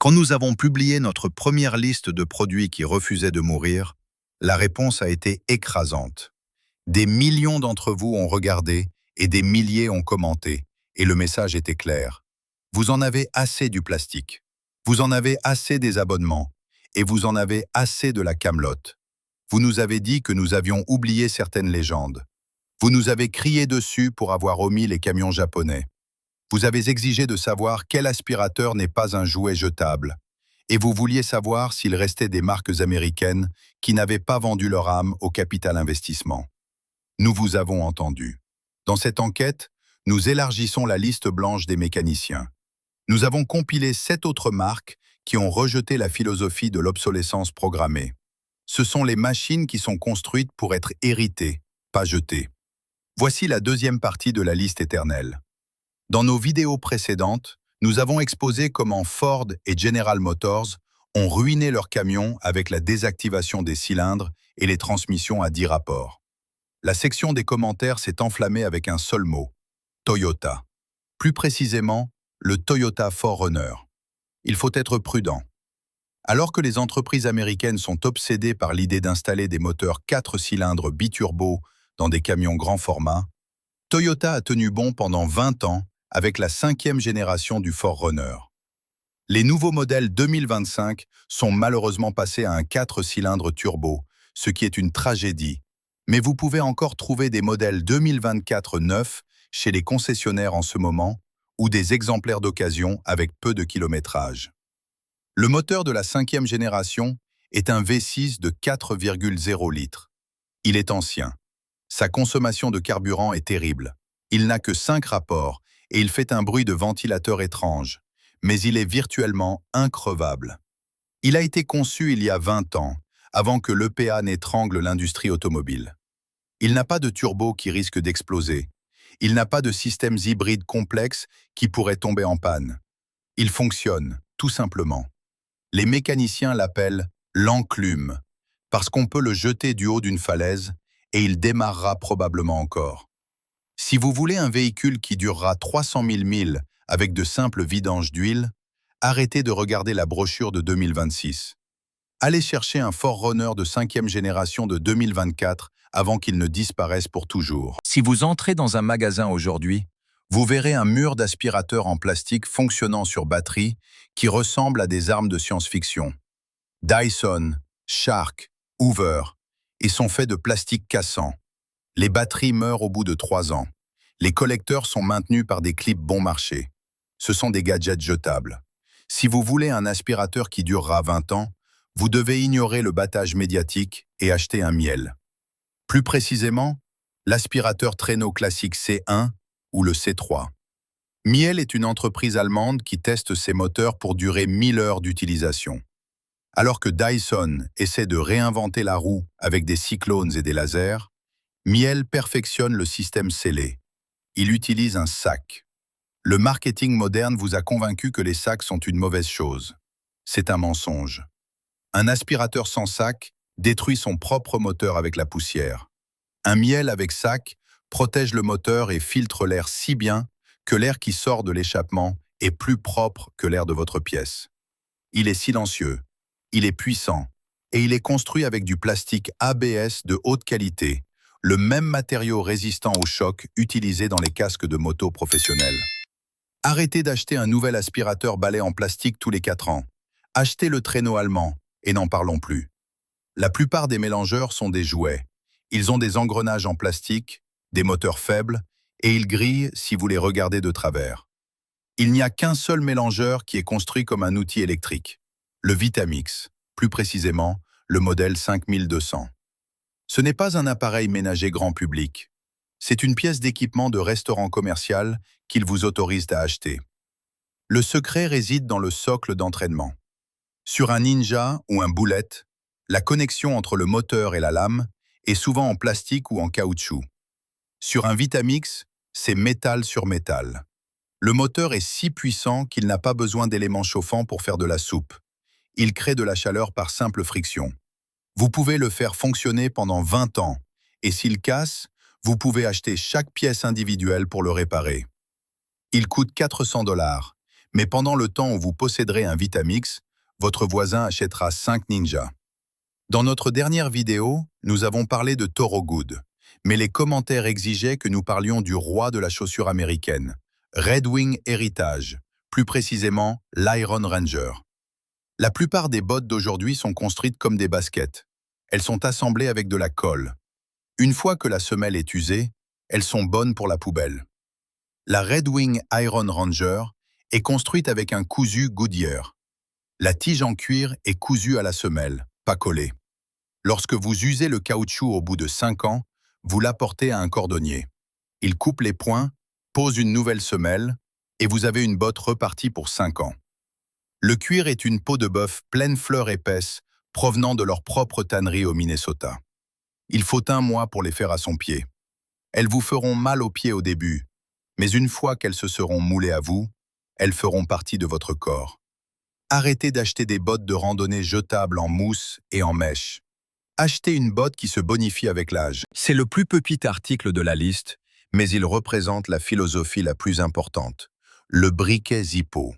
Quand nous avons publié notre première liste de produits qui refusaient de mourir, la réponse a été écrasante. Des millions d'entre vous ont regardé et des milliers ont commenté, et le message était clair. Vous en avez assez du plastique, vous en avez assez des abonnements, et vous en avez assez de la camelote. Vous nous avez dit que nous avions oublié certaines légendes. Vous nous avez crié dessus pour avoir omis les camions japonais. Vous avez exigé de savoir quel aspirateur n'est pas un jouet jetable. Et vous vouliez savoir s'il restait des marques américaines qui n'avaient pas vendu leur âme au capital investissement. Nous vous avons entendu. Dans cette enquête, nous élargissons la liste blanche des mécaniciens. Nous avons compilé 7 autres marques qui ont rejeté la philosophie de l'obsolescence programmée. Ce sont les machines qui sont construites pour être héritées, pas jetées. Voici la deuxième partie de la liste éternelle. Dans nos vidéos précédentes, nous avons exposé comment Ford et General Motors ont ruiné leurs camions avec la désactivation des cylindres et les transmissions à 10 rapports. La section des commentaires s'est enflammée avec un seul mot, Toyota. Plus précisément, le Toyota 4Runner. Il faut être prudent. Alors que les entreprises américaines sont obsédées par l'idée d'installer des moteurs 4 cylindres biturbo dans des camions grand format, Toyota a tenu bon pendant 20 ans avec la 5e génération du 4Runner. Les nouveaux modèles 2025 sont malheureusement passés à un 4 cylindres turbo, ce qui est une tragédie. Mais vous pouvez encore trouver des modèles 2024 neufs chez les concessionnaires en ce moment ou des exemplaires d'occasion avec peu de kilométrage. Le moteur de la 5e génération est un V6 de 4,0 litres. Il est ancien. Sa consommation de carburant est terrible. Il n'a que 5 rapports et il fait un bruit de ventilateur étrange, mais il est virtuellement increvable. Il a été conçu il y a 20 ans, avant que l'EPA n'étrangle l'industrie automobile. Il n'a pas de turbo qui risque d'exploser. Il n'a pas de systèmes hybrides complexes qui pourraient tomber en panne. Il fonctionne, tout simplement. Les mécaniciens l'appellent l'enclume, parce qu'on peut le jeter du haut d'une falaise et il démarrera probablement encore. Si vous voulez un véhicule qui durera 300 000 milles avec de simples vidanges d'huile, arrêtez de regarder la brochure de 2026. Allez chercher un 4Runner de 5e génération de 2024 avant qu'il ne disparaisse pour toujours. Si vous entrez dans un magasin aujourd'hui, vous verrez un mur d'aspirateurs en plastique fonctionnant sur batterie qui ressemble à des armes de science-fiction. Dyson, Shark, Hoover, ils sont faits de plastique cassant. Les batteries meurent au bout de 3 ans. Les collecteurs sont maintenus par des clips bon marché. Ce sont des gadgets jetables. Si vous voulez un aspirateur qui durera 20 ans, vous devez ignorer le battage médiatique et acheter un Miele. Plus précisément, l'aspirateur traîneau classique C1 ou le C3. Miele est une entreprise allemande qui teste ses moteurs pour durer 1000 heures d'utilisation. Alors que Dyson essaie de réinventer la roue avec des cyclones et des lasers, Miele perfectionne le système scellé. Il utilise un sac. Le marketing moderne vous a convaincu que les sacs sont une mauvaise chose. C'est un mensonge. Un aspirateur sans sac détruit son propre moteur avec la poussière. Un Miele avec sac protège le moteur et filtre l'air si bien que l'air qui sort de l'échappement est plus propre que l'air de votre pièce. Il est silencieux, il est puissant et il est construit avec du plastique ABS de haute qualité, le même matériau résistant au choc utilisé dans les casques de moto professionnels. Arrêtez d'acheter un nouvel aspirateur balai en plastique tous les 4 ans. Achetez le traîneau allemand et n'en parlons plus. La plupart des mélangeurs sont des jouets. Ils ont des engrenages en plastique, des moteurs faibles et ils grillent si vous les regardez de travers. Il n'y a qu'un seul mélangeur qui est construit comme un outil électrique, le Vitamix, plus précisément le modèle 5200. Ce n'est pas un appareil ménager grand public. C'est une pièce d'équipement de restaurant commercial qu'ils vous autorisent à acheter. Le secret réside dans le socle d'entraînement. Sur un Ninja ou un Bullet, la connexion entre le moteur et la lame est souvent en plastique ou en caoutchouc. Sur un Vitamix, c'est métal sur métal. Le moteur est si puissant qu'il n'a pas besoin d'éléments chauffants pour faire de la soupe. Il crée de la chaleur par simple friction. Vous pouvez le faire fonctionner pendant 20 ans, et s'il casse, vous pouvez acheter chaque pièce individuelle pour le réparer. Il coûte 400 $, Mais pendant le temps où vous posséderez un Vitamix, votre voisin achètera 5 Ninja. Dans notre dernière vidéo, nous avons parlé de Toro Good, mais les commentaires exigeaient que nous parlions du roi de la chaussure américaine, Red Wing Heritage, plus précisément l'Iron Ranger. La plupart des bottes d'aujourd'hui sont construites comme des baskets. Elles sont assemblées avec de la colle. Une fois que la semelle est usée, elles sont bonnes pour la poubelle. La Red Wing Iron Ranger est construite avec un cousu Goodyear. La tige en cuir est cousue à la semelle, pas collée. Lorsque vous usez le caoutchouc au bout de 5 ans, vous l'apportez à un cordonnier. Il coupe les points, pose une nouvelle semelle, et vous avez une botte repartie pour 5 ans. Le cuir est une peau de bœuf pleine fleurs épaisses provenant de leur propre tannerie au Minnesota. Il faut 1 mois pour les faire à son pied. Elles vous feront mal aux pieds au début, mais une fois qu'elles se seront moulées à vous, elles feront partie de votre corps. Arrêtez d'acheter des bottes de randonnée jetables en mousse et en mèche. Achetez une botte qui se bonifie avec l'âge. C'est le plus petit article de la liste, mais il représente la philosophie la plus importante, le briquet Zippo.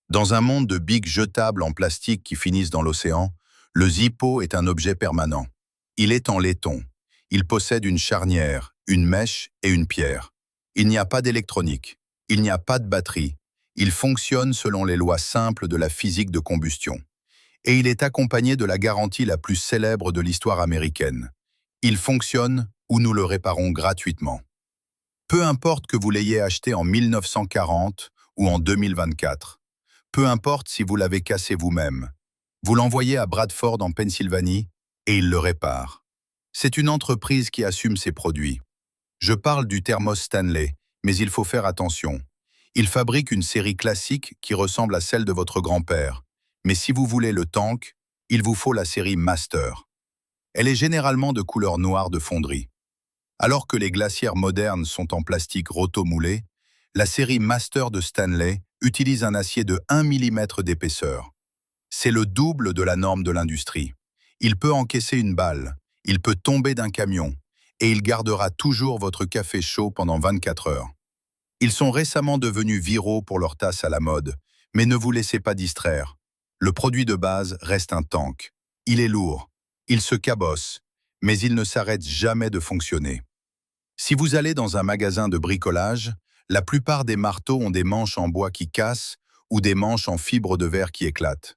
Dans un monde de bics jetables en plastique qui finissent dans l'océan, le Zippo est un objet permanent. Il est en laiton. Il possède une charnière, une mèche et une pierre. Il n'y a pas d'électronique. Il n'y a pas de batterie. Il fonctionne selon les lois simples de la physique de combustion. Et il est accompagné de la garantie la plus célèbre de l'histoire américaine. Il fonctionne ou nous le réparons gratuitement. Peu importe que vous l'ayez acheté en 1940 ou en 2024. Peu importe si vous l'avez cassé vous-même. Vous l'envoyez à Bradford en Pennsylvanie et il le répare. C'est une entreprise qui assume ses produits. Je parle du thermos Stanley, mais il faut faire attention. Il fabrique une série classique qui ressemble à celle de votre grand-père. Mais si vous voulez le tank, il vous faut la série Master. Elle est généralement de couleur noire de fonderie. Alors que les glacières modernes sont en plastique rotomoulé, la série Master de Stanley utilise un acier de 1 mm d'épaisseur. C'est le double de la norme de l'industrie. Il peut encaisser une balle, il peut tomber d'un camion, et il gardera toujours votre café chaud pendant 24 heures. Ils sont récemment devenus viraux pour leur tasse à la mode, mais ne vous laissez pas distraire. Le produit de base reste un tank. Il est lourd, il se cabosse, mais il ne s'arrête jamais de fonctionner. Si vous allez dans un magasin de bricolage, la plupart des marteaux ont des manches en bois qui cassent ou des manches en fibre de verre qui éclatent.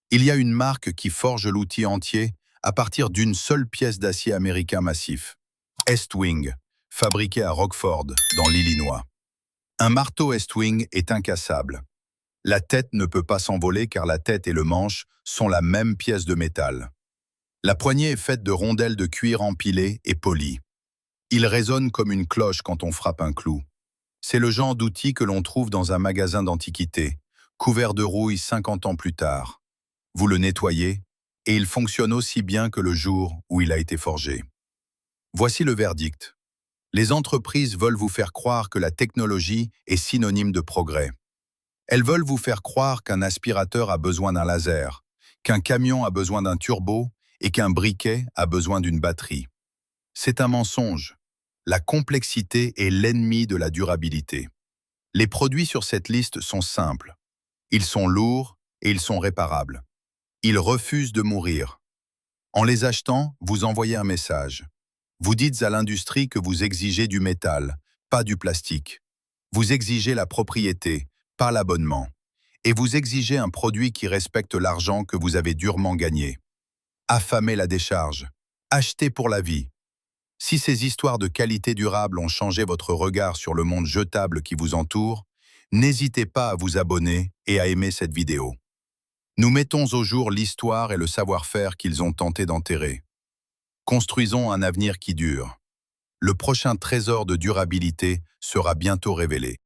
Il y a une marque qui forge l'outil entier à partir d'une seule pièce d'acier américain massif. Estwing, fabriqué à Rockford, dans l'Illinois. Un marteau Estwing est incassable. La tête ne peut pas s'envoler car la tête et le manche sont la même pièce de métal. La poignée est faite de rondelles de cuir empilées et polies. Il résonne comme une cloche quand on frappe un clou. C'est le genre d'outil que l'on trouve dans un magasin d'antiquités, couvert de rouille 50 ans plus tard. Vous le nettoyez et il fonctionne aussi bien que le jour où il a été forgé. Voici le verdict. Les entreprises veulent vous faire croire que la technologie est synonyme de progrès. Elles veulent vous faire croire qu'un aspirateur a besoin d'un laser, qu'un camion a besoin d'un turbo et qu'un briquet a besoin d'une batterie. C'est un mensonge. La complexité est l'ennemi de la durabilité. Les produits sur cette liste sont simples. Ils sont lourds et ils sont réparables. Ils refusent de mourir. En les achetant, vous envoyez un message. Vous dites à l'industrie que vous exigez du métal, pas du plastique. Vous exigez la propriété, pas l'abonnement. Et vous exigez un produit qui respecte l'argent que vous avez durement gagné. Affamez la décharge. Achetez pour la vie. Si ces histoires de qualité durable ont changé votre regard sur le monde jetable qui vous entoure, n'hésitez pas à vous abonner et à aimer cette vidéo. Nous mettons au jour l'histoire et le savoir-faire qu'ils ont tenté d'enterrer. Construisons un avenir qui dure. Le prochain trésor de durabilité sera bientôt révélé.